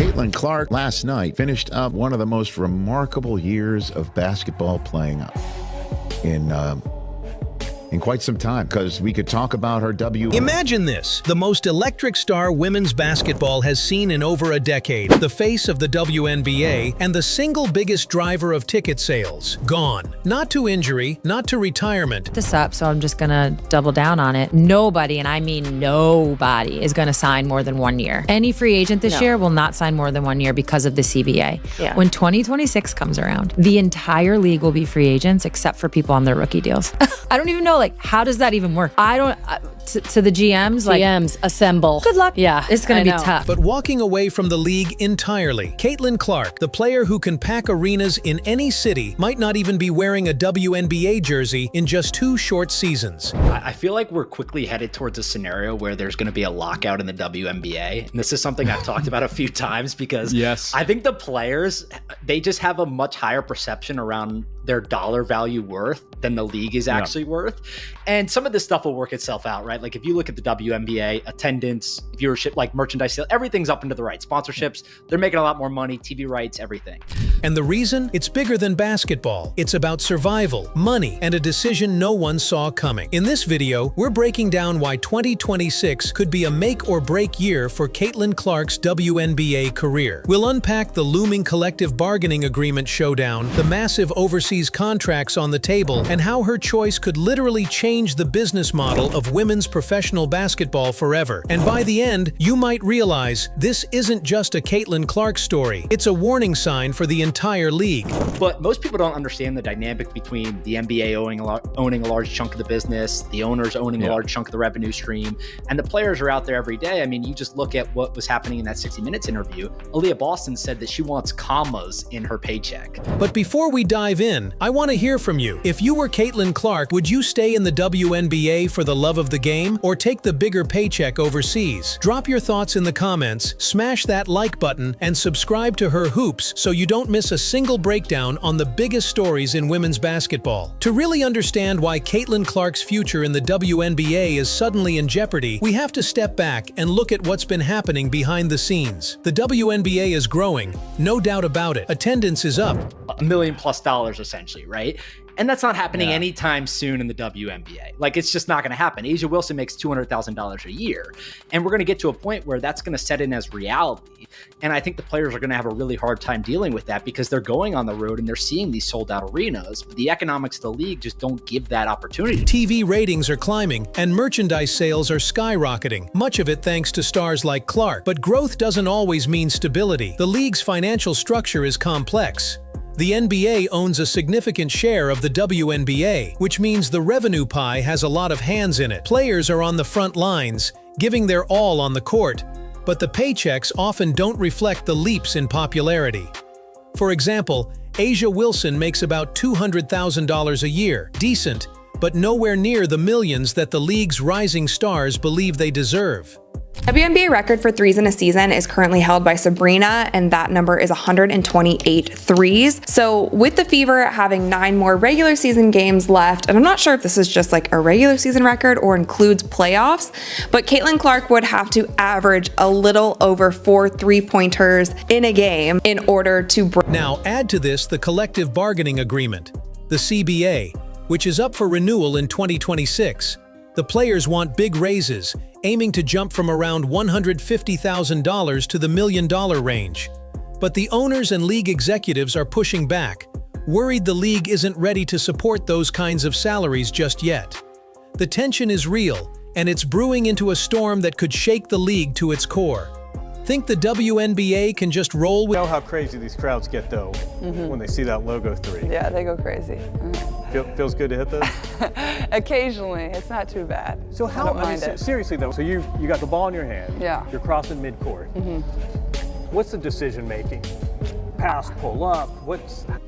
Caitlin Clark last night finished up one of the most remarkable years of basketball playing in quite some time, because we could talk about her Imagine this, the most electric star women's basketball has seen in over a decade, the face of the WNBA, and the single biggest driver of ticket sales, gone. Not to injury, not to retirement. This up, so I'm just gonna double down on it. Nobody, and I mean nobody, is gonna sign more than 1 year. Any free agent this year will not sign more than 1 year because of the CBA. Yeah. When 2026 comes around, the entire league will be free agents except for people on their rookie deals. I don't even know, how does that even work? I don't, to the GMs, GMs, assemble. Good luck. Yeah, it's gonna be tough. But walking away from the league entirely, Caitlin Clark, the player who can pack arenas in any city, might not even be wearing a WNBA jersey in just 2 short seasons. I feel like we're quickly headed towards a scenario where there's going to be a lockout in the WNBA. And this is something I've talked about a few times because I think the players, they just have a much higher perception around their dollar value worth than the league is actually worth. And some of this stuff will work itself out, right? Like if you look at the WNBA, attendance, viewership, like merchandise sale, everything's up and to the right. Sponsorships, they're making a lot more money, TV rights, everything. And the reason? It's bigger than basketball. It's about survival, money, and a decision no one saw coming. In this video, we're breaking down why 2026 could be a make or break year for Caitlin Clark's WNBA career. We'll unpack the looming collective bargaining agreement showdown, the massive overseas contracts on the table, and how her choice could literally change the business model of women's professional basketball forever. And by the end, you might realize this isn't just a Caitlin Clark story. It's a warning sign for the entire league. But most people don't understand the dynamic between the NBA owning a large chunk of the business, the owners owning a large chunk of the revenue stream, and the players are out there every day. I mean, you just look at what was happening in that 60 Minutes interview. Aaliyah Boston said that she wants commas in her paycheck. But before we dive in, I want to hear from you. If you were Caitlin Clark, would you stay in the WNBA for the love of the game or take the bigger paycheck overseas? Drop your thoughts in the comments, smash that like button, and subscribe to Her Hoops so you don't miss a single breakdown on the biggest stories in women's basketball. To really understand why Caitlin Clark's future in the WNBA is suddenly in jeopardy, we have to step back and look at what's been happening behind the scenes. The WNBA is growing, no doubt about it. Attendance is up. $1 million+ essentially, right? And that's not happening anytime soon in the WNBA. Like, it's just not going to happen. A'ja Wilson makes $200,000 a year. And we're going to get to a point where that's going to set in as reality. And I think the players are going to have a really hard time dealing with that because they're going on the road and they're seeing these sold out arenas. But the economics of the league just don't give that opportunity. TV ratings are climbing and merchandise sales are skyrocketing, much of it thanks to stars like Clark. But growth doesn't always mean stability. The league's financial structure is complex. The NBA owns a significant share of the WNBA, which means the revenue pie has a lot of hands in it. Players are on the front lines, giving their all on the court, but the paychecks often don't reflect the leaps in popularity. For example, A'ja Wilson makes about $200,000 a year, decent, but nowhere near the millions that the league's rising stars believe they deserve. WNBA record for threes in a season is currently held by Sabrina, and that number is 128 threes. So with the Fever having 9 more regular season games left, and I'm not sure if this is just like a regular season record or includes playoffs, but Caitlin Clark would have to average a little over 4 3-pointers in a game in order to break. Now add to this the collective bargaining agreement, the CBA, which is up for renewal in 2026. The players want big raises, aiming to jump from around $150,000 to the $1 million range. But the owners and league executives are pushing back, worried the league isn't ready to support those kinds of salaries just yet. The tension is real, and it's brewing into a storm that could shake the league to its core. Think the WNBA can just roll with— You know how crazy these crowds get, though, when they see that logo 3. Yeah, they go crazy. Feels good to hit those? Occasionally, it's not too bad. So how, seriously though, so you got the ball in your hand, you're crossing midcourt. What's the decision making? Pass, pull up,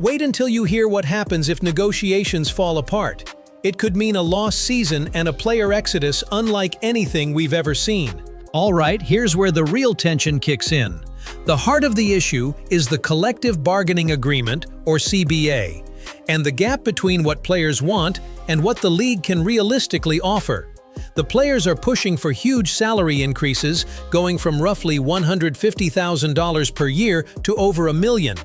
Wait until you hear what happens if negotiations fall apart. It could mean a lost season and a player exodus unlike anything we've ever seen. All right, here's where the real tension kicks in. The heart of the issue is the collective bargaining agreement, or CBA, and the gap between what players want and what the league can realistically offer. The players are pushing for huge salary increases, going from roughly $150,000 per year to over $1 million.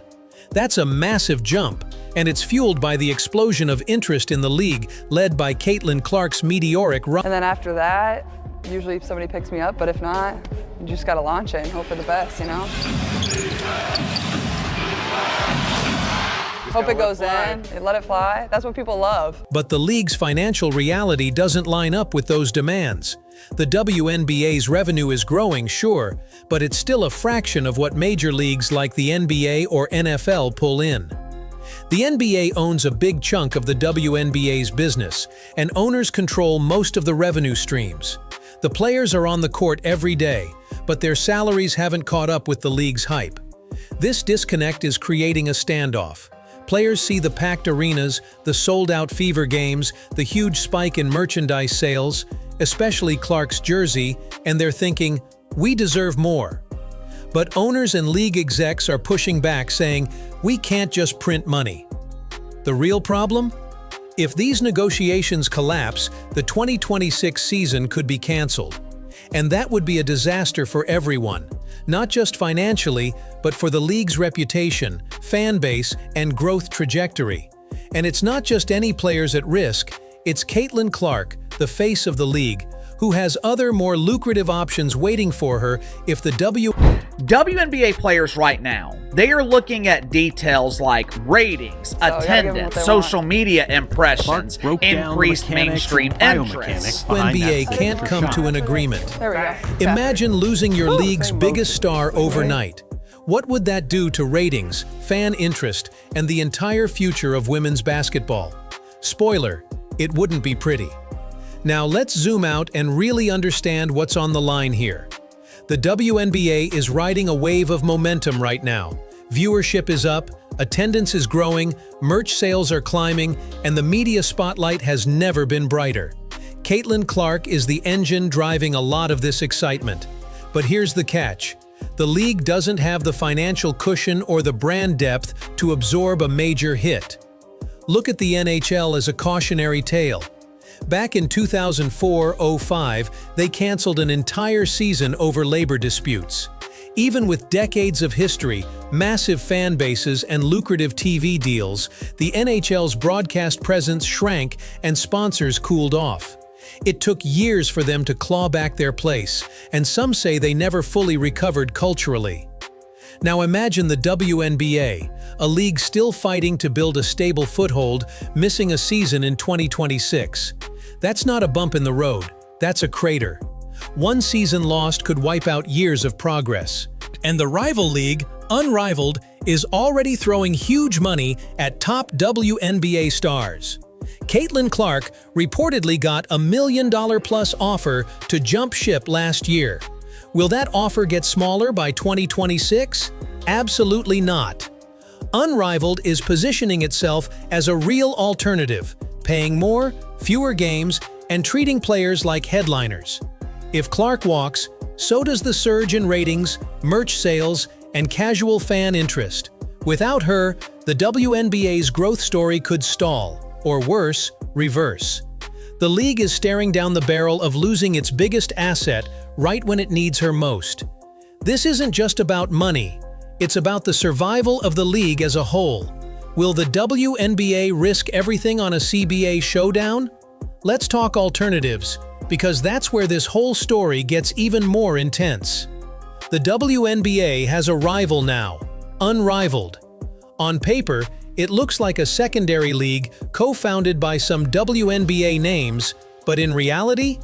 That's a massive jump, and it's fueled by the explosion of interest in the league, led by Caitlin Clark's meteoric run. And then after that, usually somebody picks me up, but if not, you just gotta launch it and hope for the best, you know? Hope it goes in, let it fly. That's what people love. But the league's financial reality doesn't line up with those demands. The WNBA's revenue is growing, sure, but it's still a fraction of what major leagues like the NBA or NFL pull in. The NBA owns a big chunk of the WNBA's business, and owners control most of the revenue streams. The players are on the court every day, but their salaries haven't caught up with the league's hype. This disconnect is creating a standoff. Players see the packed arenas, the sold-out fever games, the huge spike in merchandise sales, especially Clark's jersey, and they're thinking, we deserve more. But owners and league execs are pushing back, saying, we can't just print money. The real problem? If these negotiations collapse, the 2026 season could be canceled. And that would be a disaster for everyone, not just financially, but for the league's reputation, fan base, and growth trajectory. And it's not just any players at risk, it's Caitlin Clark, the face of the league, who has other more lucrative options waiting for her if the WNBA players right now, they are looking at details like ratings, attendance, social media impressions, increased mainstream interest. WNBA can't come to an agreement. There we go. Imagine losing your league's biggest star overnight. What would that do to ratings, fan interest, and the entire future of women's basketball? Spoiler, it wouldn't be pretty. Now let's zoom out and really understand what's on the line here. The WNBA is riding a wave of momentum right now. Viewership is up, attendance is growing, merch sales are climbing, and the media spotlight has never been brighter. Caitlin Clark is the engine driving a lot of this excitement. But here's the catch. The league doesn't have the financial cushion or the brand depth to absorb a major hit. Look at the NHL as a cautionary tale. Back in 2004-05, they canceled an entire season over labor disputes. Even with decades of history, massive fan bases, and lucrative TV deals, the NHL's broadcast presence shrank and sponsors cooled off. It took years for them to claw back their place, and some say they never fully recovered culturally. Now imagine the WNBA, a league still fighting to build a stable foothold, missing a season in 2026. That's not a bump in the road, that's a crater. One season lost could wipe out years of progress. And the rival league, Unrivaled, is already throwing huge money at top WNBA stars. Caitlin Clark reportedly got $1 million-plus offer to jump ship last year. Will that offer get smaller by 2026? Absolutely not. Unrivaled is positioning itself as a real alternative, paying more, fewer games, and treating players like headliners. If Clark walks, so does the surge in ratings, merch sales, and casual fan interest. Without her, the WNBA's growth story could stall, or worse, reverse. The league is staring down the barrel of losing its biggest asset right when it needs her most. This isn't just about money, it's about the survival of the league as a whole. Will the WNBA risk everything on a CBA showdown? Let's talk alternatives, because that's where this whole story gets even more intense. The WNBA has a rival now, Unrivaled. On paper, it looks like a secondary league co-founded by some WNBA names, but in reality,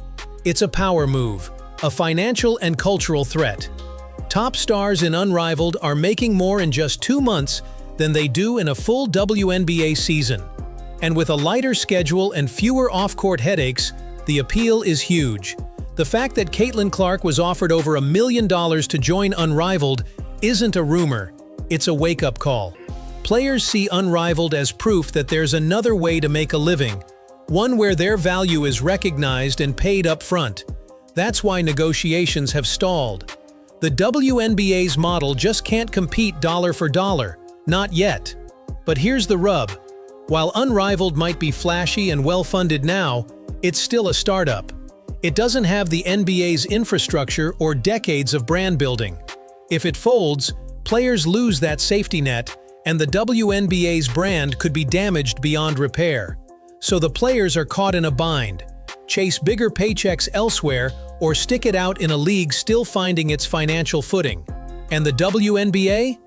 it's a power move, a financial and cultural threat. Top stars in Unrivaled are making more in just 2 months than they do in a full WNBA season. And with a lighter schedule and fewer off-court headaches, the appeal is huge. The fact that Caitlin Clark was offered over $1 million to join Unrivaled isn't a rumor, it's a wake-up call. Players see Unrivaled as proof that there's another way to make a living, one where their value is recognized and paid up front. That's why negotiations have stalled. The WNBA's model just can't compete dollar for dollar, not yet. But here's the rub. While Unrivaled might be flashy and well-funded now, it's still a startup. It doesn't have the NBA's infrastructure or decades of brand building. If it folds, players lose that safety net, and the WNBA's brand could be damaged beyond repair. So the players are caught in a bind. Chase bigger paychecks elsewhere or stick it out in a league still finding its financial footing. And the WNBA?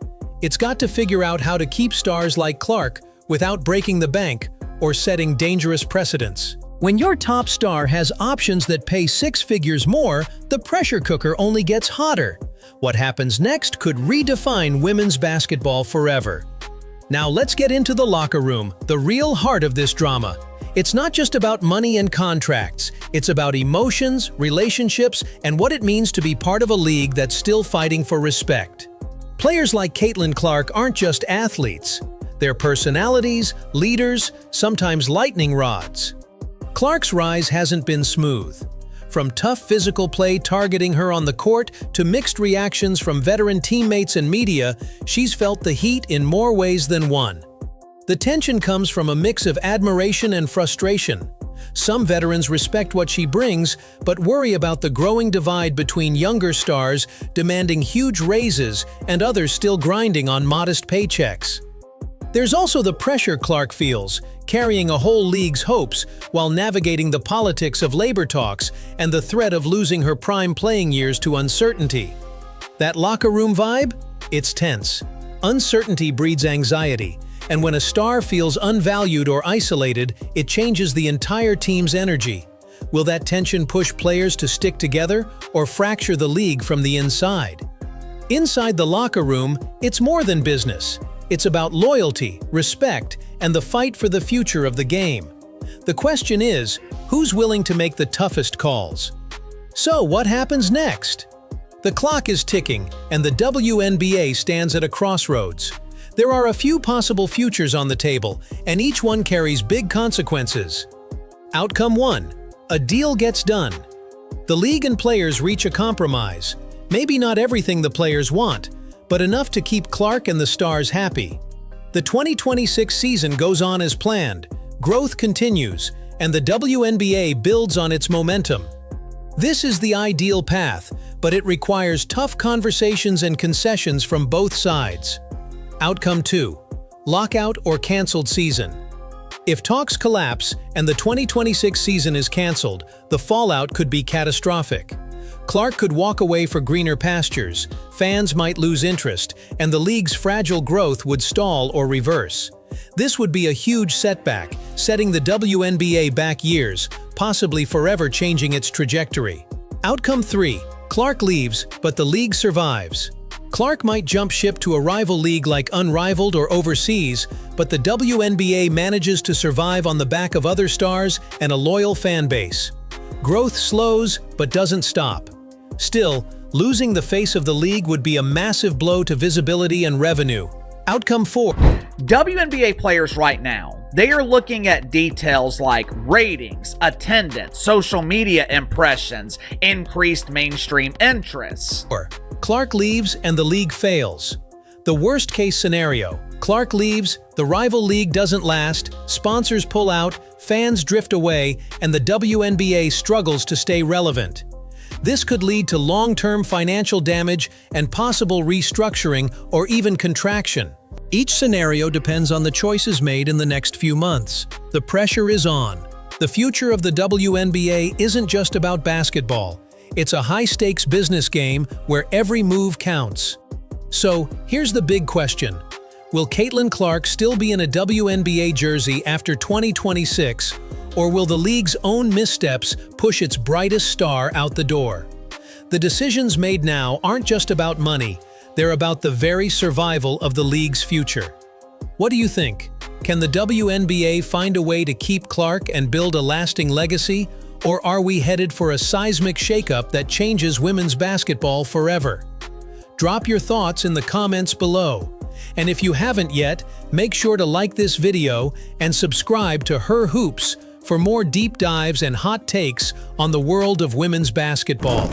It's got to figure out how to keep stars like Clark without breaking the bank or setting dangerous precedents. When your top star has options that pay 6 figures more, the pressure cooker only gets hotter. What happens next could redefine women's basketball forever. Now let's get into the locker room, the real heart of this drama. It's not just about money and contracts. It's about emotions, relationships, and what it means to be part of a league that's still fighting for respect. Players like Caitlin Clark aren't just athletes. They're personalities, leaders, sometimes lightning rods. Clark's rise hasn't been smooth. From tough physical play targeting her on the court to mixed reactions from veteran teammates and media, she's felt the heat in more ways than one. The tension comes from a mix of admiration and frustration. Some veterans respect what she brings, but worry about the growing divide between younger stars demanding huge raises and others still grinding on modest paychecks. There's also the pressure Clark feels, carrying a whole league's hopes while navigating the politics of labor talks and the threat of losing her prime playing years to uncertainty. That locker room vibe? It's tense. Uncertainty breeds anxiety, and when a star feels unvalued or isolated, it changes the entire team's energy. Will that tension push players to stick together or fracture the league from the inside? Inside the locker room, it's more than business. It's about loyalty, respect, and the fight for the future of the game. The question is, who's willing to make the toughest calls? So what happens next? The clock is ticking, and the WNBA stands at a crossroads. There are a few possible futures on the table, and each one carries big consequences. Outcome 1. A deal gets done. The league and players reach a compromise. Maybe not everything the players want, but enough to keep Clark and the Stars happy. The 2026 season goes on as planned, growth continues, and the WNBA builds on its momentum. This is the ideal path, but it requires tough conversations and concessions from both sides. Outcome 2. Lockout or canceled season. If talks collapse and the 2026 season is canceled, the fallout could be catastrophic. Clark could walk away for greener pastures, fans might lose interest, and the league's fragile growth would stall or reverse. This would be a huge setback, setting the WNBA back years, possibly forever changing its trajectory. Outcome 3. Clark leaves, but the league survives. Clark might jump ship to a rival league like Unrivaled or overseas, but the WNBA manages to survive on the back of other stars and a loyal fan base. Growth slows, but doesn't stop. Still, losing the face of the league would be a massive blow to visibility and revenue. Outcome 4. WNBA players right now, they are looking at details like ratings, attendance, social media impressions, increased mainstream interest. Clark leaves and the league fails. The worst-case scenario: Clark leaves, the rival league doesn't last, sponsors pull out, fans drift away, and the WNBA struggles to stay relevant. This could lead to long-term financial damage and possible restructuring or even contraction. Each scenario depends on the choices made in the next few months. The pressure is on. The future of the WNBA isn't just about basketball. It's a high-stakes business game where every move counts. So, here's the big question. Will Caitlin Clark still be in a WNBA jersey after 2026, or will the league's own missteps push its brightest star out the door? The decisions made now aren't just about money, they're about the very survival of the league's future. What do you think? Can the WNBA find a way to keep Clark and build a lasting legacy, or are we headed for a seismic shakeup that changes women's basketball forever? Drop your thoughts in the comments below. And if you haven't yet, make sure to like this video and subscribe to Her Hoops for more deep dives and hot takes on the world of women's basketball.